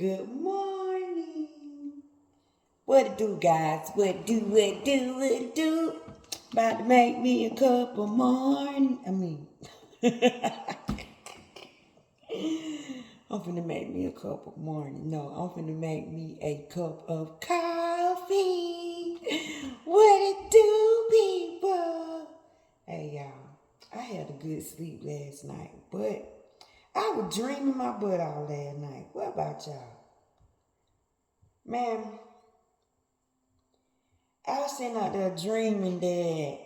Good morning. What it do, guys? What it do? About to make me a cup of morning. I'm finna make me a cup of morning. No, I'm finna make me a cup of coffee. What it do, people? Hey, y'all. I had a good sleep last night, but I was dreaming my butt out last night. What about y'all? Man, I was sitting out there dreaming that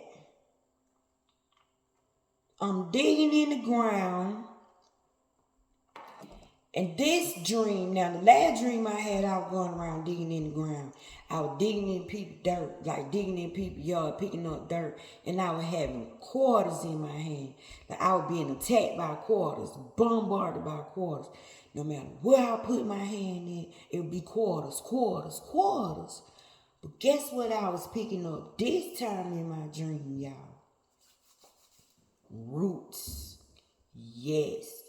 I'm digging in the ground. And this dream, now the last dream I had, I was going around digging in the ground. I was digging in people's dirt, like digging in people's yard, picking up dirt. And I was having quarters in my hand. Like I was being attacked by quarters, bombarded by quarters. No matter where I put my hand in, it would be quarters. But guess what I was picking up this time in my dream, y'all? Roots. Yes.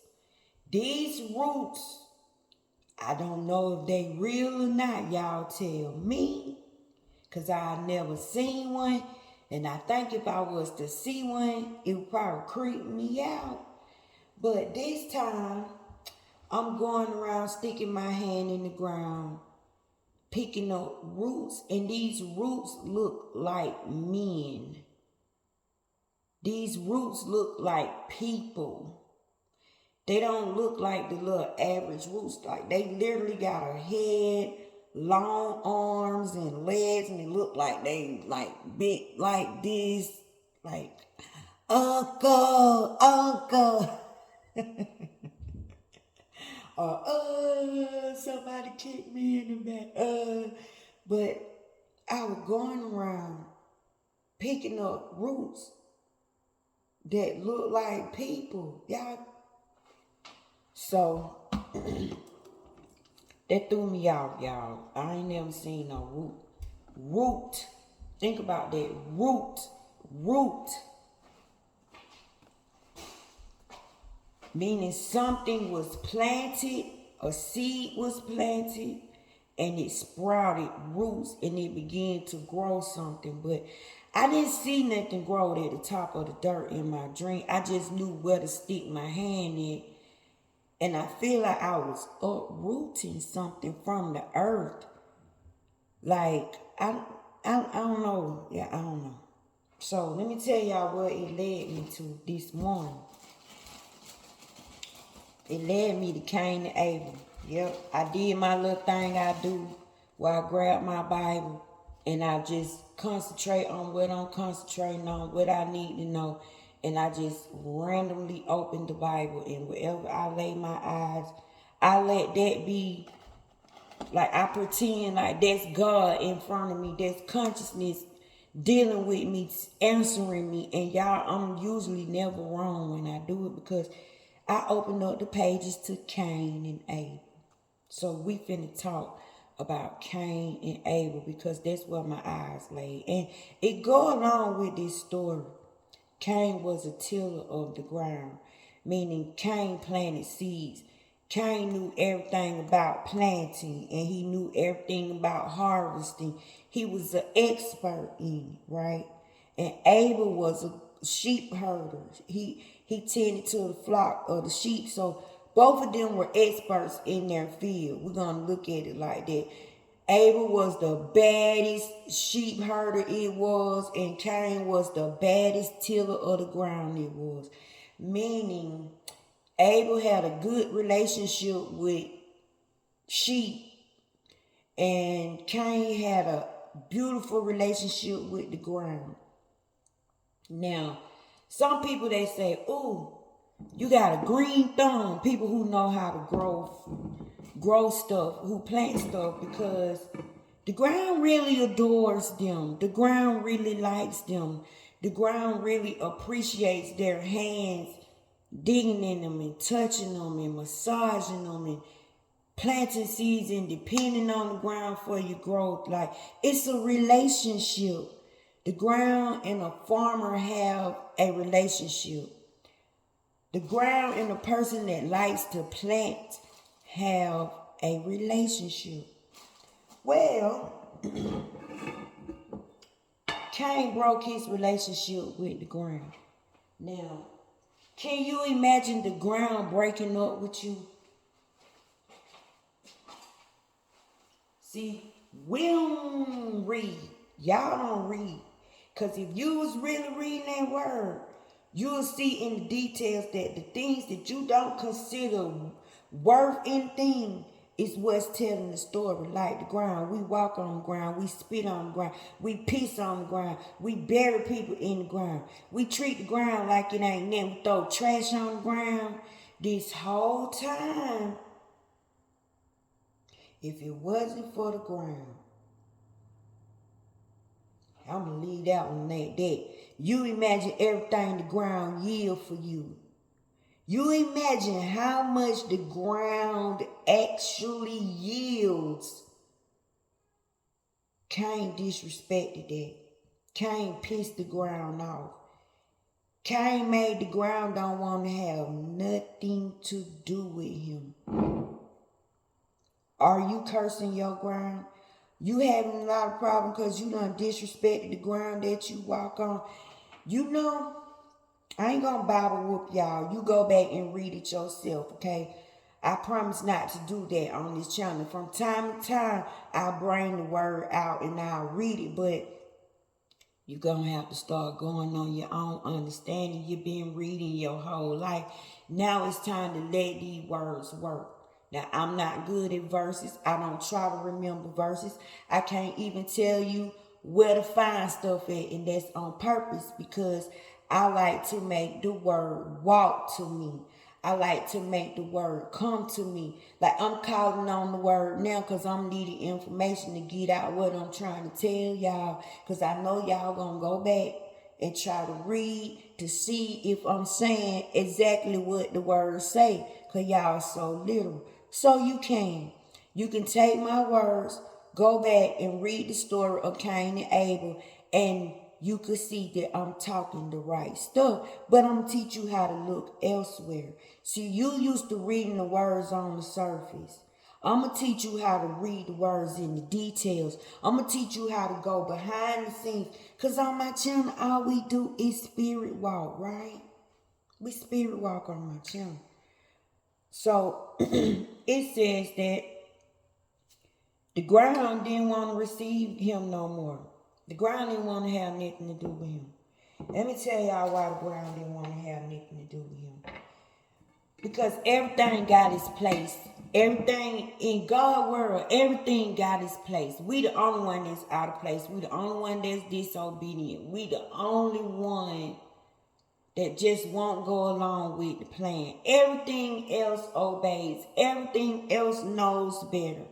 These roots, I don't know if they real or not, y'all tell me. Because I never seen one. And I think if I was to see one, it would probably creep me out. But this time, I'm going around sticking my hand in the ground, picking up roots. And these roots look like men. These roots look like people. They don't look like the little average roots. Like they literally got a head, long arms and legs, and they look like they like big like this. Like, uncle. Or somebody kicked me in the back. But I was going around picking up roots that look like people. Y'all. So, that threw me off, y'all. I ain't never seen no root. Root. Think about that. Root. Meaning something was planted, a seed was planted, and it sprouted roots and it began to grow something. But I didn't see nothing grow at the top of the dirt in my dream. I just knew where to stick my hand in. And I feel like I was uprooting something from the earth. Like, I don't know. Yeah, I don't know. So, let me tell y'all what it led me to this morning. It led me to Cain and Abel. Yep, I did my little thing I do where I grab my Bible and I just concentrate on what I'm concentrating on, what I need to know. And I just randomly open the Bible, and wherever I lay my eyes, I let that be, like I pretend like that's God in front of me, that's consciousness dealing with me, answering me. And y'all, I'm usually never wrong when I do it because I open up the pages to Cain and Abel. So we finna talk about Cain and Abel because that's where my eyes lay. And it go along with this story. Cain was a tiller of the ground, meaning Cain planted seeds. Cain knew everything about planting and he knew everything about harvesting. He was an expert in it, right? And Abel was a sheep herder. He tended to the flock of the sheep. So both of them were experts in their field. We're going to look at it like that. Abel was the baddest sheep herder it was, and Cain was the baddest tiller of the ground it was. Meaning, Abel had a good relationship with sheep, and Cain had a beautiful relationship with the ground. Now, some people, they say, ooh, you got a green thumb. People who know how to grow stuff, who plant stuff, because the ground really adores them. The ground really likes them. The ground really appreciates their hands digging in them and touching them and massaging them and planting seeds and depending on the ground for your growth. Like, it's a relationship. The ground and a farmer have a relationship. The ground and the person that likes to plant have a relationship. Well, Cain broke his relationship with the ground. Now, can you imagine the ground breaking up with you? See, we don't read. Y'all don't read. Because if you was really reading that word, you'll see in the details that the things that you don't consider worth anything is what's telling the story. Like the ground. We walk on the ground. We spit on the ground. We piss on the ground. We bury people in the ground. We treat the ground like it ain't nothing. We throw trash on the ground. This whole time, if it wasn't for the ground, I'm going to leave that one like that. You imagine everything the ground yield for you. You imagine how much the ground actually yields. Cain disrespected that. Cain pissed the ground off. Cain made the ground don't want to have nothing to do with him. Are you cursing your ground? You having a lot of problems because you done disrespected the ground that you walk on. You know, I ain't gonna Bible whoop y'all. You go back and read it yourself, okay? I promise not to do that on this channel. From time to time, I'll bring the word out and I'll read it, but you're gonna have to start going on your own understanding. You've been reading your whole life. Now it's time to let these words work. Now, I'm not good at verses. I don't try to remember verses. I can't even tell you where to find stuff at, and that's on purpose because I like to make the word walk to me. I like to make the word come to me. Like I'm calling on the word now because I'm needing information to get out what I'm trying to tell y'all. Because I know y'all gonna go back and try to read to see if I'm saying exactly what the words say. Because y'all so little. So you can take my words, go back and read the story of Cain and Abel, and you could see that I'm talking the right stuff. But I'm going to teach you how to look elsewhere. See, you used to reading the words on the surface. I'm going to teach you how to read the words in the details. I'm going to teach you how to go behind the scenes. Because on my channel, all we do is spirit walk, right? We spirit walk on my channel. So, it says that the ground didn't want to receive him no more. The ground didn't want to have nothing to do with him. Let me tell y'all why the ground didn't want to have nothing to do with him. Because everything got its place. Everything in God's world, everything got its place. We the only one that's out of place. We the only one that's disobedient. We the only one that just won't go along with the plan. Everything else obeys. Everything else knows better.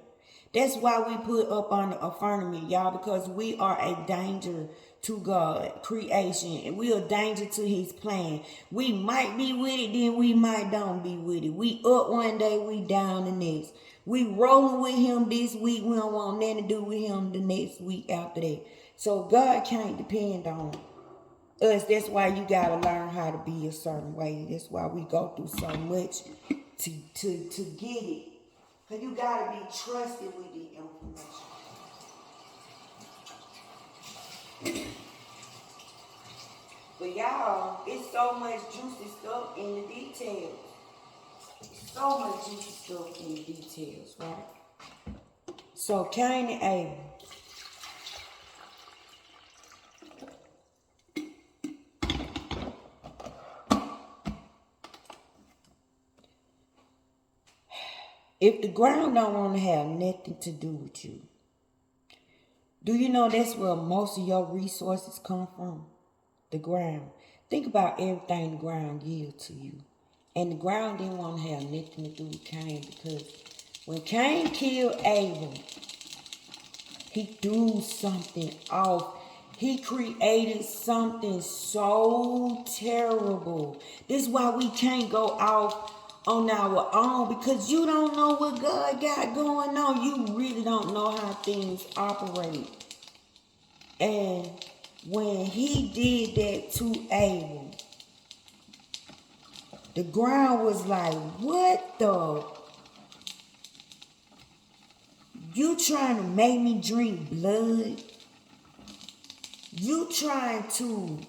That's why we put up on the firmament, y'all, because we are a danger to God, creation, and we are a danger to his plan. We might be with it, then we might don't be with it. We up one day, we down the next. We rolling with him this week, we don't want nothing to do with him the next week after that. So God can't depend on us. That's why you gotta learn how to be a certain way. That's why we go through so much to get it. Cause you gotta be trusted with the information. But y'all, it's so much juicy stuff in the details. So much juicy stuff in the details, right? So Cain and Abel. If the ground don't want to have nothing to do with you, do you know that's where most of your resources come from? The ground. Think about everything the ground gives to you. And the ground didn't want to have nothing to do with Cain because when Cain killed Abel, he threw something off. He created something so terrible. This is why we can't go off on our own because you don't know what God got going on. You really don't know how things operate. And when he did that to Abel, the ground was like, what the? You trying to make me drink blood? You trying to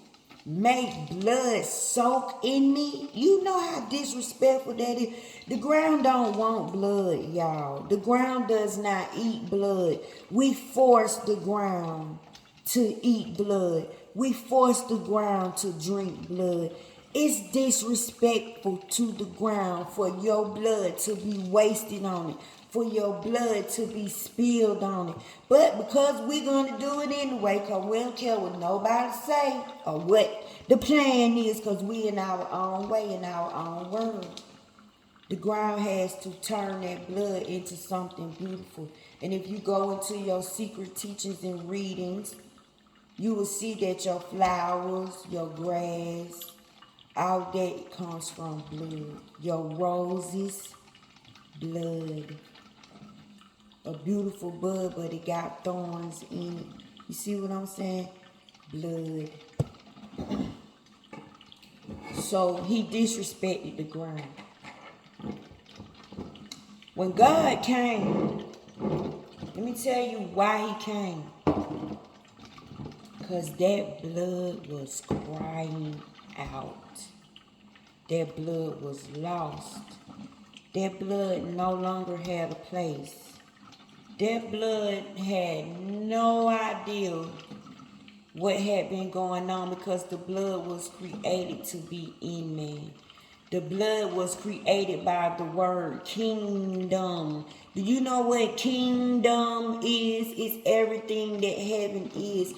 make blood soak in me? You know how disrespectful that is. The ground don't want blood, y'all. The ground does not eat blood. We force the ground to eat blood. We force the ground to drink blood. It's disrespectful to the ground for your blood to be wasted on it, for your blood to be spilled on it. But because we're going to do it anyway, because we don't care what nobody say or what the plan is, because we in our own way, in our own world. The ground has to turn that blood into something beautiful. And if you go into your secret teachings and readings, you will see that your flowers, your grass, all that comes from blood. Your roses, blood. A beautiful bud, but it got thorns in it. You see what I'm saying? Blood. So he disrespected the ground. When God came, let me tell you why he came. Because that blood was crying out. That blood was lost. That blood no longer had a place. That blood had no idea what had been going on, because the blood was created to be in man. The blood was created by the word kingdom. Do you know what kingdom is? It's everything that heaven is.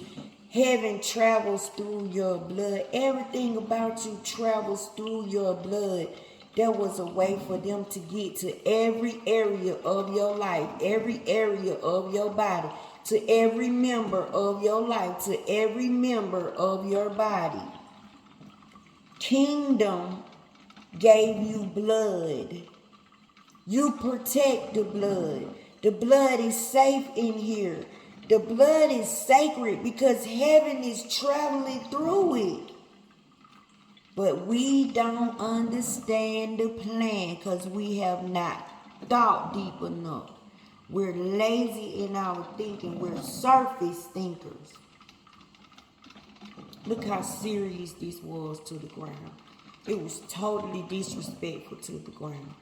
Heaven travels through your blood. Everything about you travels through your blood. There was a way for them to get to every area of your life, every area of your body, to every member of your life, to every member of your body. Kingdom gave you blood. You protect the blood. The blood is safe in here. The blood is sacred because heaven is traveling through it. But we don't understand the plan because we have not thought deep enough. We're lazy in our thinking. We're surface thinkers. Look how serious this was to the ground. It was totally disrespectful to the ground.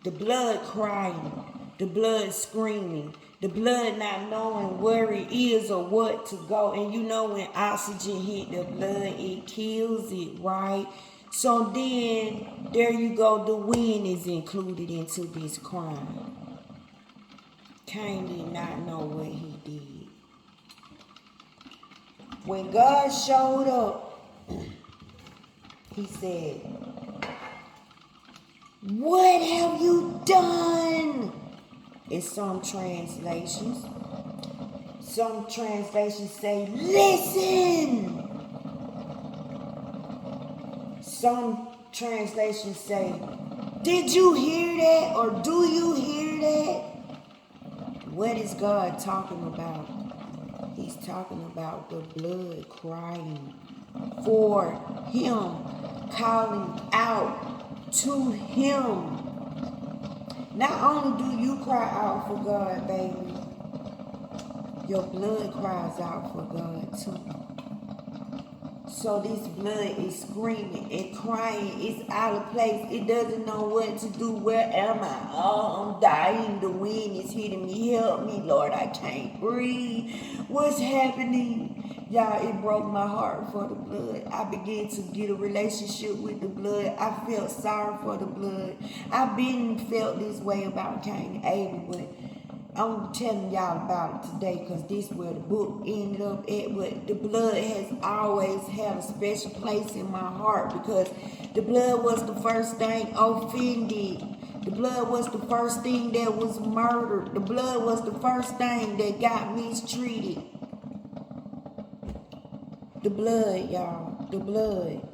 The blood crying, the blood screaming, the blood not knowing where it is or what to go. And you know when oxygen hit the blood, it kills it, right? So then, there you go, the wind is included into this crime. Cain did not know what he did. When God showed up, he said, "What have you done?" In some translations. Some translations say, "Listen." Some translations say, "Did you hear that?" or "Do you hear that?" What is God talking about? He's talking about the blood crying for him, calling out to him. Not only do you cry out for God, baby, your blood cries out for God too. So this blood is screaming and crying. It's out of place. It doesn't know what to do. Where am I? Oh, I'm dying. The wind is hitting me. Help me, Lord. I can't breathe. What's happening? Y'all, it broke my heart for the blood. I began to get a relationship with the blood. I felt sorry for the blood. I've been felt this way about Cain and Abel, but I'm telling y'all about it today because this is where the book ended up at. But the blood has always had a special place in my heart because the blood was the first thing offended. The blood was the first thing that was murdered. The blood was the first thing that got mistreated. The blood, y'all. The blood.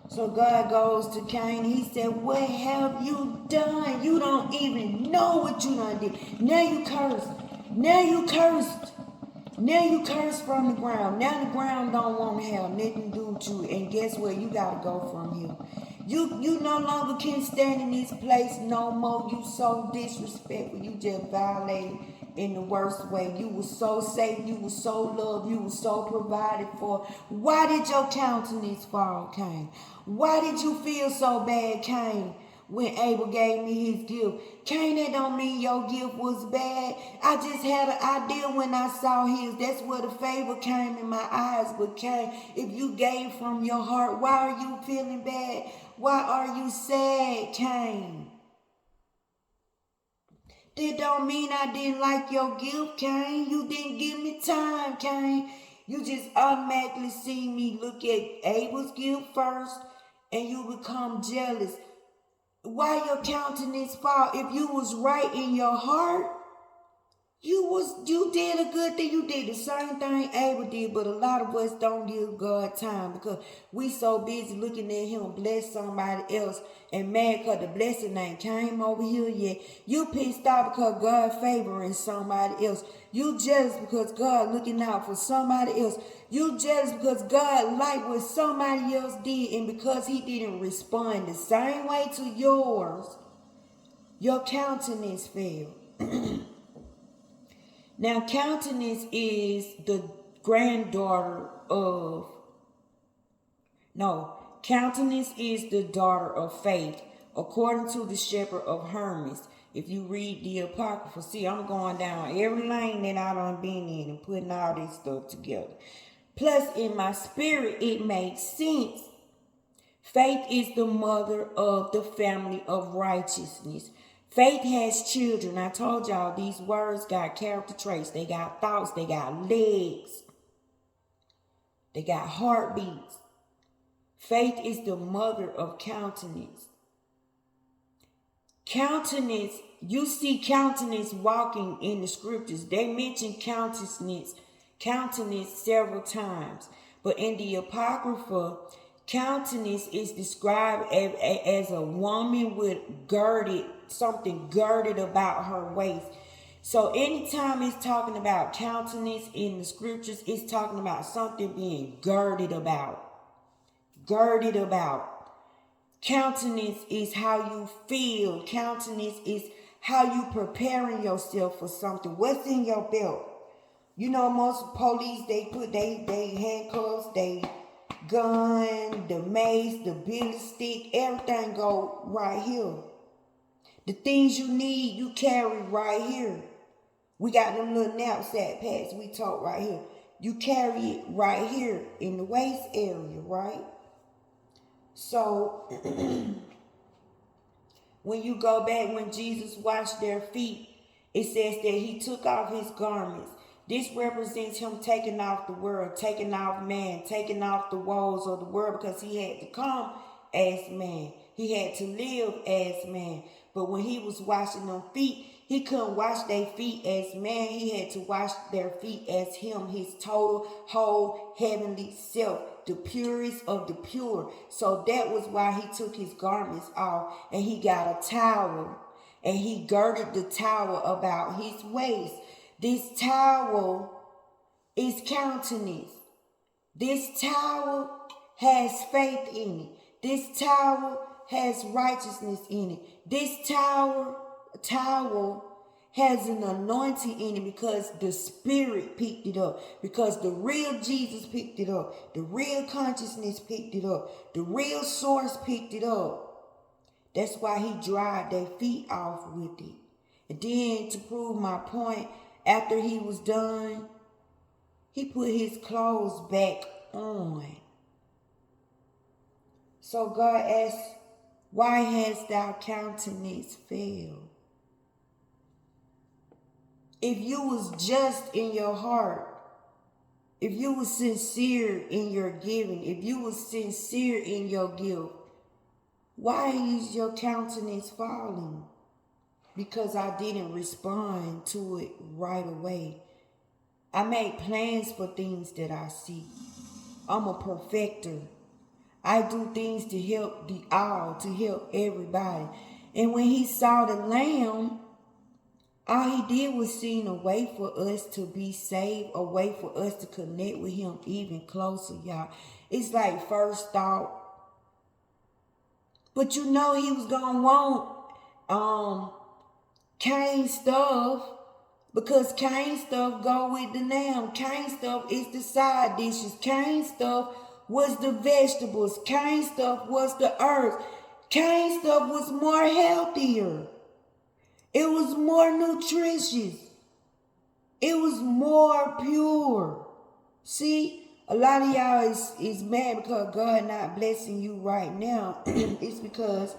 So God goes to Cain. He said, "What have you done? You don't even know what you done did. Now you cursed. Now you cursed. Now you cursed from the ground. Now the ground don't want to have nothing to do with you. And guess what? You got to go from here. You no longer can stand in this place no more. You so disrespectful. You just violated in the worst way. You were so safe. You were so loved. You were so provided for. Why did your countenance fall, Cain? Why did you feel so bad, Cain, when Abel gave me his gift? Cain, that don't mean your gift was bad. I just had an idea when I saw his. That's where the favor came in my eyes. But Cain, if you gave from your heart, why are you feeling bad? Why are you sad, Cain? That don't mean I didn't like your gift, Cain. You didn't give me time, Cain. You just automatically see me look at Abel's gift first and you become jealous. Why your countenance fall? If you was right in your heart, you did a good thing. You did the same thing Abel did, but a lot of us don't give God time because we so busy looking at him bless somebody else and mad because the blessing ain't came over here yet. You pissed off because God favoring somebody else. You jealous because God looking out for somebody else. You jealous because God liked what somebody else did, and because he didn't respond the same way to yours, your countenance fell. Now, countenance is the countenance is the daughter of faith, according to the shepherd of Hermas. If you read the Apocrypha, see, I'm going down every lane that I done been in and putting all this stuff together. Plus, in my spirit, it makes sense. Faith is the mother of the family of righteousness. Faith has children. I told y'all these words got character traits. They got thoughts. They got legs. They got heartbeats. Faith is the mother of countenance. Countenance, you see countenance walking in the scriptures. They mention countenance several times. But in the Apocrypha, countenance is described as a woman with something girded about her waist. So anytime it's talking about countenance in the scriptures, it's talking about something being girded about. Girded about. Countenance is how you feel. Countenance is how you preparing yourself for something. What's in your belt? You know, most police, they put they handcuffs, they gun, the mace, the billy stick, everything go right here. The things you need, you carry right here. We got them little knapsack pads we talk right here. You carry it right here in the waist area, right? So, when you go back, when Jesus washed their feet, it says that he took off his garments. This represents him taking off the world, taking off man, taking off the woes of the world, because he had to come as man. He had to live as man. But when he was washing them feet, he couldn't wash their feet as man. He had to wash their feet as him, his total, whole, heavenly self, the purest of the pure. So that was why he took his garments off and he got a towel. And he girded the towel about his waist. This towel is countenance. This towel has faith in it. This towel has righteousness in it. This towel has an anointing in it because the Spirit picked it up. Because the real Jesus picked it up. The real consciousness picked it up. The real source picked it up. That's why he dried their feet off with it. And then to prove my point, after he was done, he put his clothes back on. So God asked, why hast thou countenance failed? If you was just in your heart, if you was sincere in your giving, if you was sincere in your gift, why is your countenance falling? Because I didn't respond to it right away. I make plans for things that I see. I'm a perfecter. I do things to help to help everybody. And when he saw the lamb, all he did was seen a way for us to be saved, a way for us to connect with him even closer, y'all. It's like first thought. But you know he was gonna want Cain stuff, because Cain stuff go with the lamb. Cain stuff is the side dishes. Cain stuff was the vegetables. Cain stuff was the herbs. Cain stuff was more healthier. It was more nutritious. It was more pure. See, a lot of y'all is mad because God not blessing you right now. It's because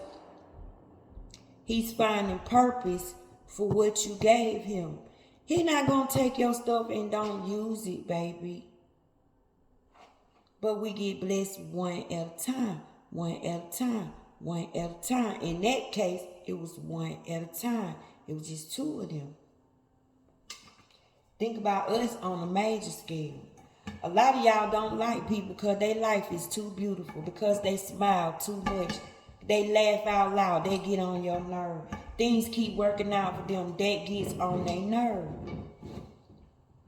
he's finding purpose for what you gave him. He not going to take your stuff and don't use it, baby. But we get blessed one at a time, one at a time, one at a time. In that case, it was one at a time. It was just two of them. Think about us on a major scale. A lot of y'all don't like people because their life is too beautiful, because they smile too much. They laugh out loud. They get on your nerve. Things keep working out for them. That gets on their nerve.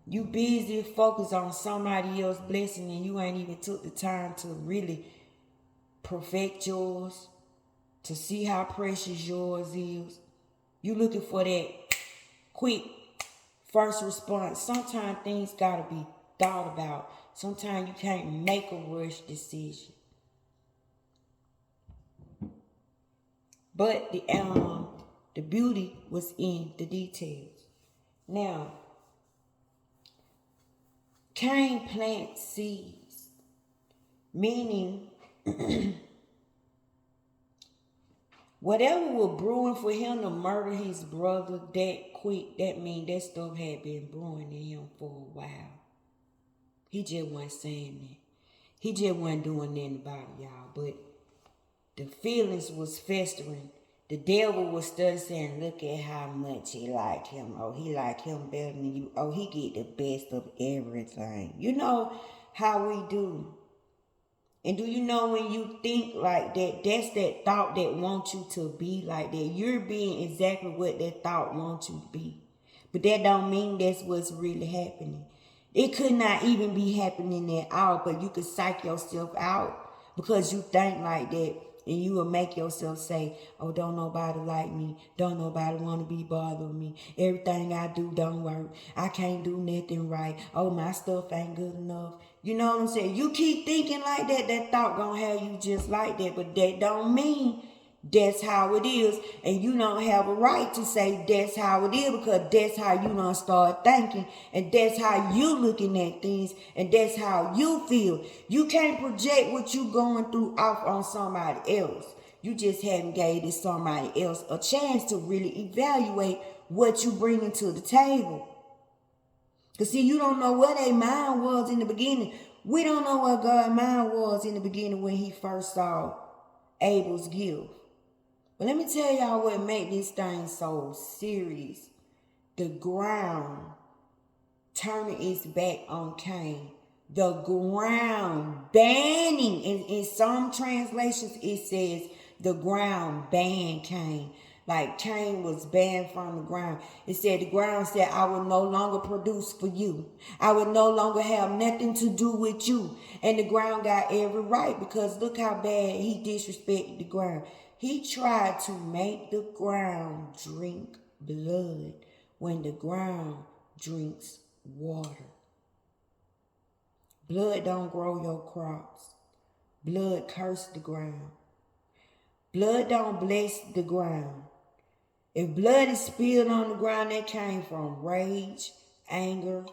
You busy focused on somebody else's blessing and you ain't even took the time to really perfect yours, to see how precious yours is. You looking for that quick first response. Sometimes things gotta be thought about. Sometimes you can't make a rush decision. But the beauty was in the details. Now, Cain planted seeds, meaning whatever was brewing for him to murder his brother that quick, that means that stuff had been brewing in him for a while. He just wasn't saying that. He just wasn't doing nothing about it, y'all. But the feelings was festering. The devil was still saying, look at how much he liked him. Oh, he liked him better than you. Oh, he get the best of everything. You know how we do. And do you know when you think like that, that's that thought that wants you to be like that. You're being exactly what that thought wants you to be. But that don't mean that's what's really happening. It could not even be happening at all, but you could psych yourself out because you think like that. And you will make yourself say, oh, don't nobody like me. Don't nobody want to be bothered with me. Everything I do don't work. I can't do nothing right. Oh, my stuff ain't good enough. You know what I'm saying? You keep thinking like that, that thought gonna have you just like that. But that don't mean that's how it is. And you don't have a right to say that's how it is, because that's how you done start thinking. And that's how you looking at things. And that's how you feel. You can't project what you going through off on somebody else. You just haven't gave this somebody else a chance to really evaluate what you bringing to the table. Because see, you don't know what their mind was in the beginning. We don't know what God's mind was in the beginning when he first saw Abel's gift. But let me tell y'all what made this thing so serious. The ground turning its back on Cain. The ground banning. In some translations, it says the ground banned Cain. Like Cain was banned from the ground. It said the ground said, I will no longer produce for you. I will no longer have nothing to do with you. And the ground got every right, because look how bad he disrespected the ground. He tried to make the ground drink blood when the ground drinks water. Blood don't grow your crops. Blood curse the ground. Blood don't bless the ground. If blood is spilled on the ground, that came from rage, anger,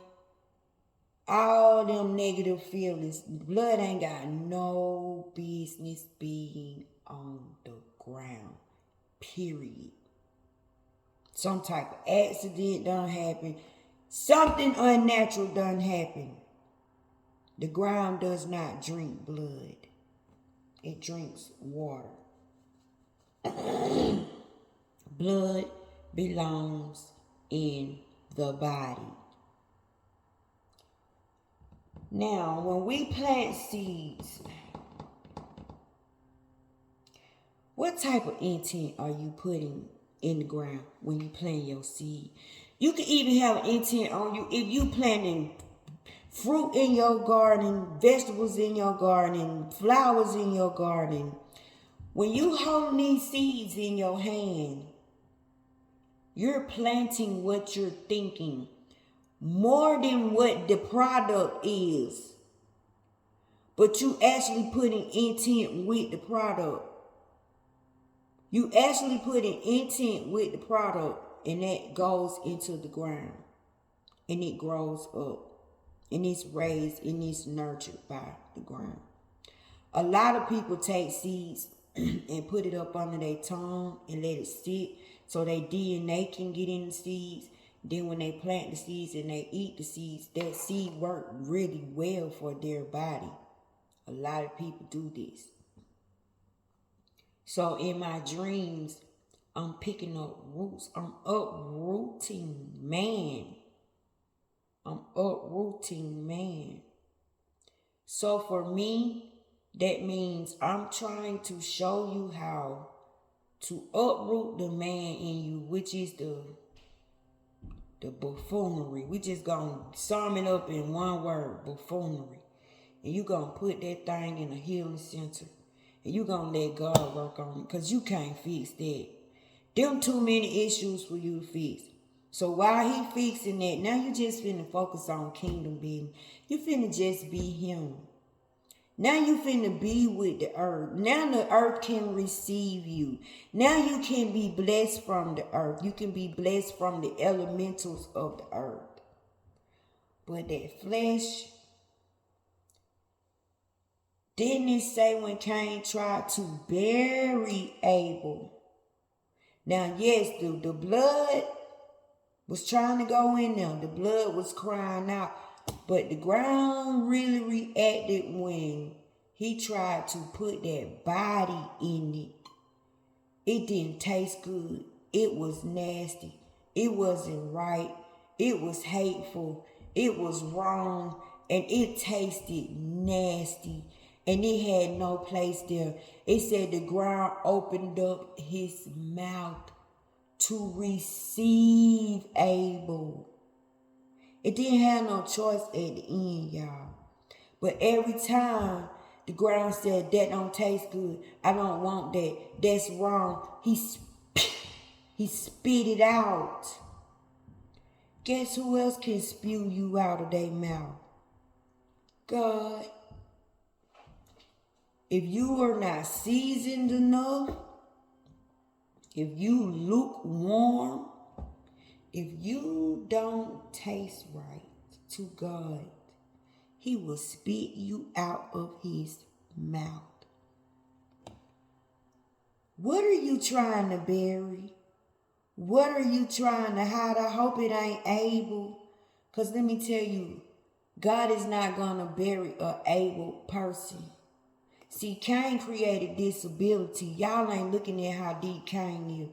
all them negative feelings. Blood ain't got no business being on the ground, period. Some type of accident done happen. Something unnatural done happen. The ground does not drink blood. It drinks water. Blood belongs in the body. Now, when we plant seeds, what type of intent are you putting in the ground when you plant your seed? You can even have an intent on you if you planting fruit in your garden, vegetables in your garden, flowers in your garden, When you hold these seeds in your hand, you're planting what you're thinking more than what the product is. But you actually putting intent with the product. You actually putting intent with the product, and that goes into the ground. And it grows up. And it's raised and it's nurtured by the ground. A lot of people take seeds and put it up under their tongue and let it sit so their DNA can get in the seeds. Then when they plant the seeds and they eat the seeds, that seed work really well for their body. A lot of people do this. So in my dreams, I'm picking up roots. I'm uprooting man. I'm uprooting man. So for me, that means I'm trying to show you how to uproot the man in you, which is the buffoonery. We just gonna sum it up in one word, buffoonery. And you gonna put that thing in a healing center. And you gonna let God work on it. Because you can't fix that. Them too many issues for you to fix. So while he fixing that, now you just finna focus on kingdom building. You finna just be him. Now you finna be with the earth. Now the earth can receive you. Now you can be blessed from the earth. You can be blessed from the elementals of the earth. But that flesh, didn't it say when Cain tried to bury Abel? Now, yes, the blood was trying to go in there. The blood was crying out. But the ground really reacted when he tried to put that body in it. It didn't taste good. It was nasty. It wasn't right. It was hateful. It was wrong. And it tasted nasty. And it had no place there. It said the ground opened up his mouth to receive Abel. It didn't have no choice at the end, y'all. But every time the ground said, that don't taste good, I don't want that, that's wrong, he spit it out. Guess who else can spew you out of their mouth? God. If you are not seasoned enough, if you lukewarm, if you don't taste right to God, he will spit you out of his mouth. What are you trying to bury? What are you trying to hide? I hope it ain't Abel. Because let me tell you, God is not going to bury an able person. See, Cain created disability. Y'all ain't looking at how deep Cain is.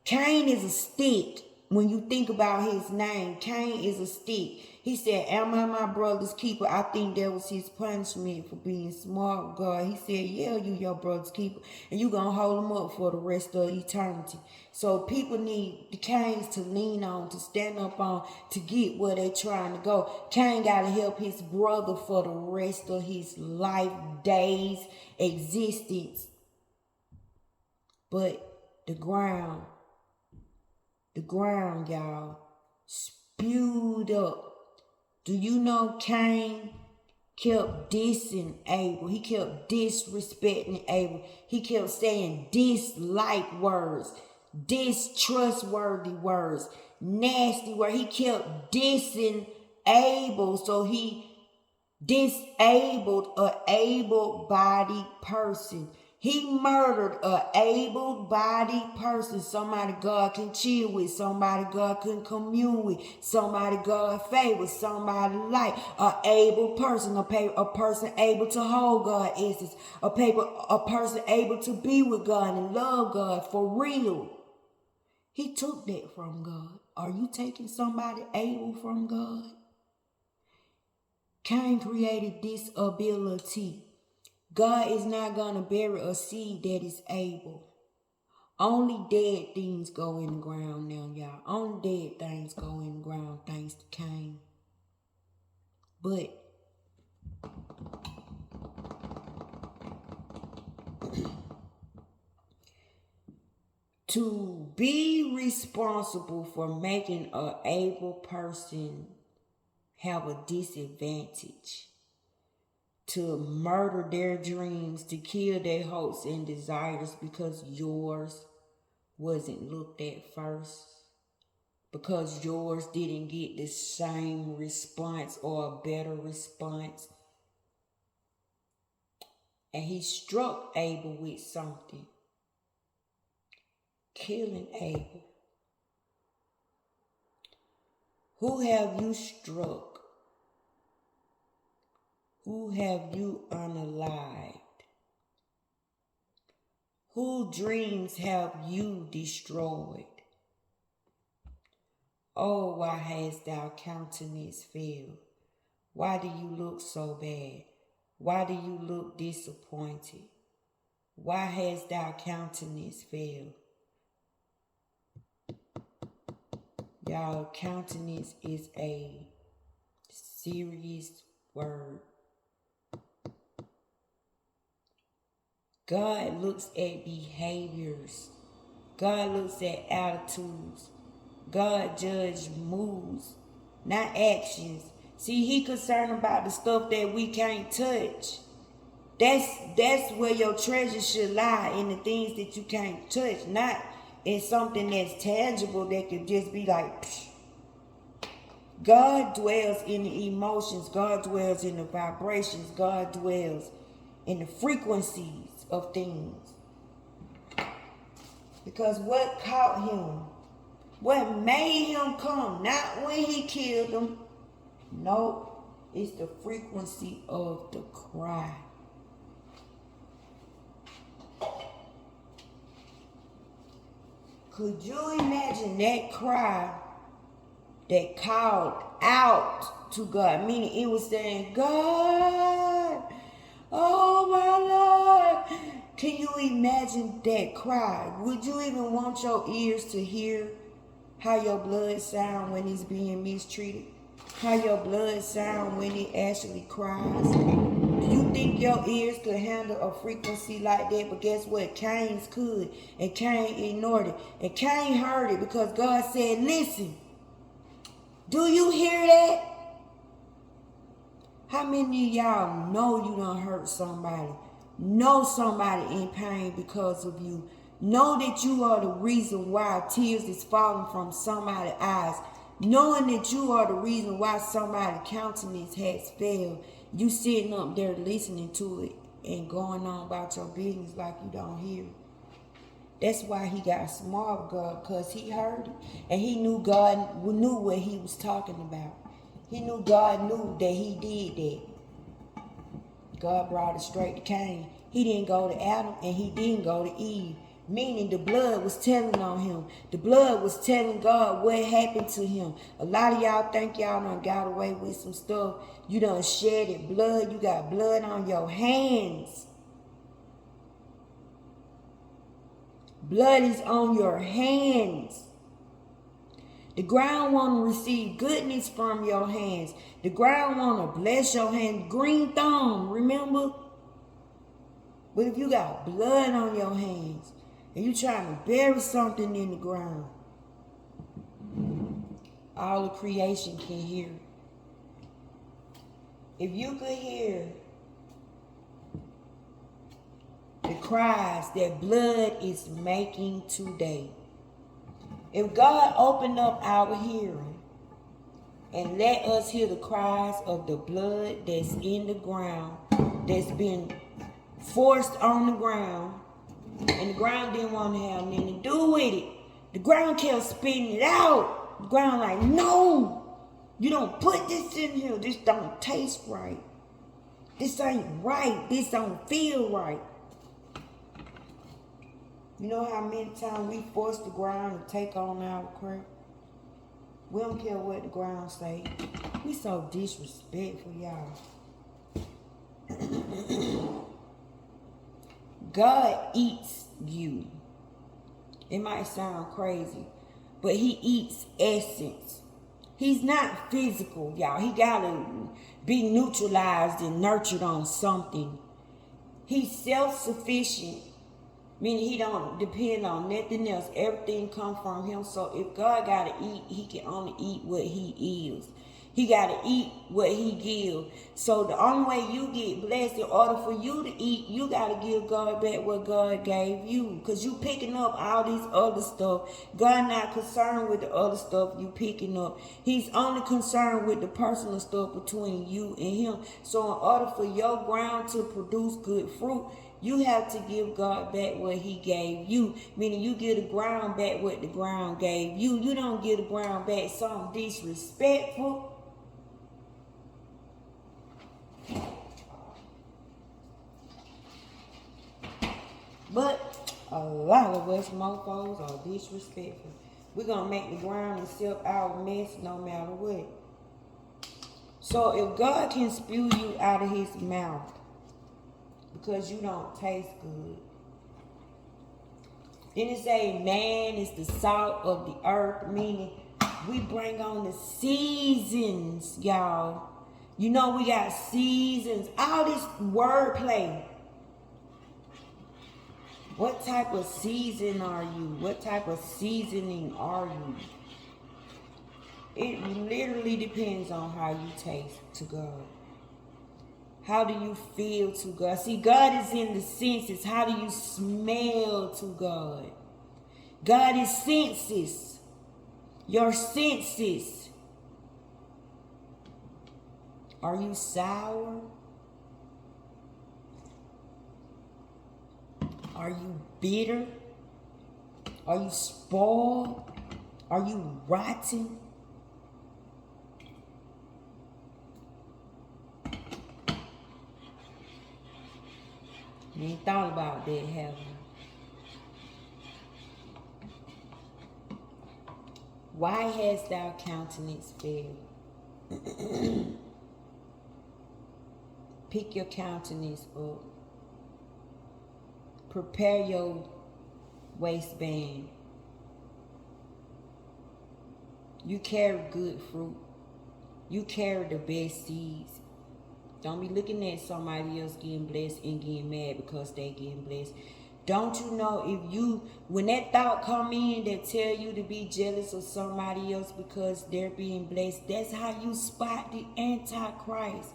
Cain is a stick. When you think about his name, Cain is a stick. He said, am I my brother's keeper? I think that was his punishment for being smart, God. He said, yeah, you your brother's keeper. And you going to hold him up for the rest of eternity. So people need the Cains to lean on, to stand up on, to get where they trying to go. Cain got to help his brother for the rest of his life, days, existence. But the ground, y'all, spewed up. Do you know Cain kept dissing Abel? He kept disrespecting Abel. He kept saying dislike words, distrustworthy words, nasty words. He kept dissing Abel, so he disabled an able-bodied person. He murdered an able-bodied person. Somebody God can chill with. Somebody God can commune with. Somebody God favors. Somebody like an able person. A person able to hold God essence. A person able to be with God and love God for real. He took that from God. Are you taking somebody able from God? Cain created disability. God is not going to bury a seed that is able. Only dead things go in the ground now, y'all. Only dead things go in the ground thanks to Cain. But to be responsible for making an able person have a disadvantage, to murder their dreams, to kill their hopes and desires because yours wasn't looked at first, because yours didn't get the same response or a better response. And he struck Abel with something, killing Abel. Who have you struck? Who have you unalived? Whose dreams have you destroyed? Oh, why hast thou countenance failed? Why do you look so bad? Why do you look disappointed? Why has thou countenance failed? Y'all, countenance is a serious word. God looks at behaviors. God looks at attitudes. God judges moods, not actions. See, he concerned about the stuff that we can't touch. That's where your treasure should lie, in the things that you can't touch, not in something that's tangible that could just be like, psh. God dwells in the emotions. God dwells in the vibrations. God dwells in the frequencies of things. Because what caught him, what made him come, not when he killed him. No, it's the frequency of the cry. Could you imagine that cry that called out to God? Meaning it was saying, God, oh my Lord. Can you imagine that cry? Would you even want your ears to hear how your blood sound when it's being mistreated? How your blood sound when it actually cries? Do you think your ears could handle a frequency like that? But guess what? Cain's could. And Cain ignored it. And Cain heard it because God said, listen, do you hear that? How many of y'all know you done hurt somebody? Know somebody in pain because of you. Know that you are the reason why tears is falling from somebody's eyes. Knowing that you are the reason why somebody's countenance has failed. You sitting up there listening to it and going on about your business like you don't hear it. That's why he got smart with God, because he heard it. And he knew God knew what he was talking about. He knew God knew that he did that. God brought it straight to Cain. He didn't go to Adam and he didn't go to Eve. Meaning the blood was telling on him. The blood was telling God what happened to him. A lot of y'all think y'all done got away with some stuff. You done shedded blood. You got blood on your hands. Blood is on your hands. The ground want to receive goodness from your hands. The ground want to bless your hand. Green thumb, remember? But if you got blood on your hands and you trying to bury something in the ground, all of creation can hear. If you could hear the cries that blood is making today, if God opened up our hearing and let us hear the cries of the blood that's in the ground, that's been forced on the ground, and the ground didn't want to have nothing to do with it. The ground kept spitting it out. The ground like, no, you don't put this in here. This don't taste right. This ain't right. This don't feel right. You know how many times we force the ground to take on our crap? We don't care what the ground say. We so disrespectful, y'all. God eats you. It might sound crazy, but he eats essence. He's not physical, y'all. He gotta be neutralized and nurtured on something. He's self-sufficient. Meaning he don't depend on nothing else. Everything come from him. So if God gotta eat, he can only eat what he is. He gotta eat what he give. So the only way you get blessed, in order for you to eat, you gotta give God back what God gave you. Cause you picking up all these other stuff. God not concerned with the other stuff you picking up. He's only concerned with the personal stuff between you and him. So in order for your ground to produce good fruit, you have to give God back what he gave you. Meaning you give the ground back what the ground gave you. You don't give the ground back something disrespectful. But a lot of us mofos are disrespectful. We're going to make the ground accept our mess no matter what. So if God can spew you out of his mouth because you don't taste good, then it say man is the salt of the earth, meaning we bring on the seasons, y'all. You know we got seasons. All this wordplay. What type of season are you? What type of seasoning are you? It literally depends on how you taste to God. How do you feel to God? See, God is in the senses. How do you smell to God? God is senses. Your senses. Are you sour? Are you bitter? Are you spoiled? Are you rotten? You ain't thought about that, have you? Why has thou countenance failed? Pick your countenance up. Prepare your waistband. You carry good fruit. You carry the best seeds. Don't be looking at somebody else getting blessed and getting mad because they getting blessed. Don't you know if you, when that thought come in that tell you to be jealous of somebody else because they're being blessed, that's how you spot the Antichrist.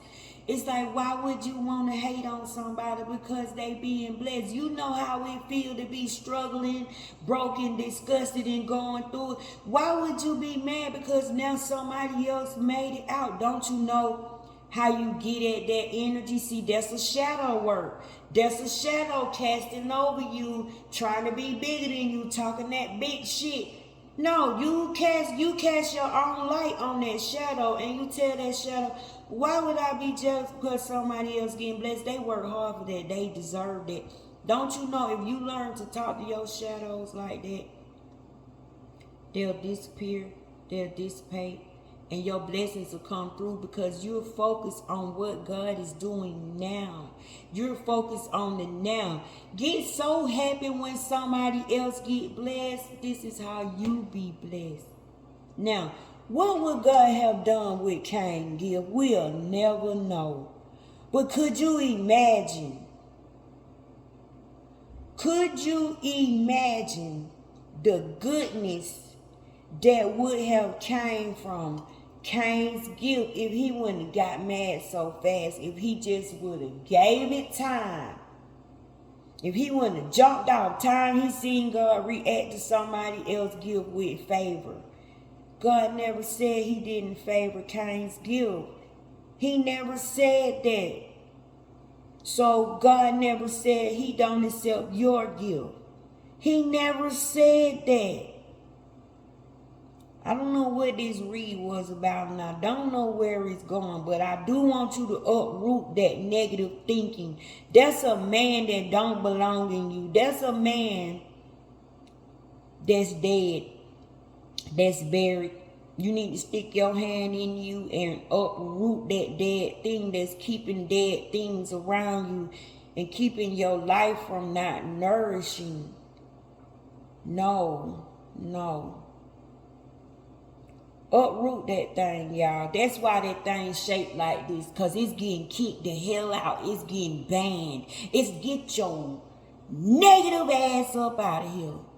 It's like, why would you want to hate on somebody because they being blessed? You know how it feel to be struggling, broken, disgusted, and going through it. Why would you be mad because now somebody else made it out? Don't you know how you get at that energy? See, that's a shadow work. That's a shadow casting over you, trying to be bigger than you, talking that big shit. No, you cast your own light on that shadow, and you tell that shadow, why would I be jealous because somebody else getting blessed? They work hard for that. They deserve that. Don't you know if you learn to talk to your shadows like that, they'll disappear, they'll dissipate, and your blessings will come through because you're focused on what God is doing now. You're focused on the now. Get so happy when somebody else get blessed. This is how you be blessed. Now, what would God have done with Cain? We'll never know. But could you imagine? Could you imagine the goodness that would have came from Cain's guilt if he wouldn't have got mad so fast, if he just would have gave it time, if he wouldn't have jumped off time he seen God react to somebody else's guilt with favor. God never said he didn't favor Cain's guilt. He never said that. So God never said he don't accept your guilt. He never said that. I don't know what this read was about, and I don't know where it's going, but I do want you to uproot that negative thinking. That's a man that don't belong in you. That's a man that's dead, that's buried. You need to stick your hand in you and uproot that dead thing that's keeping dead things around you and keeping your life from not nourishing. No. Uproot that thing, y'all. That's why that thing shaped like this, because it's getting kicked the hell out. It's getting banned. It's get your negative ass up out of here.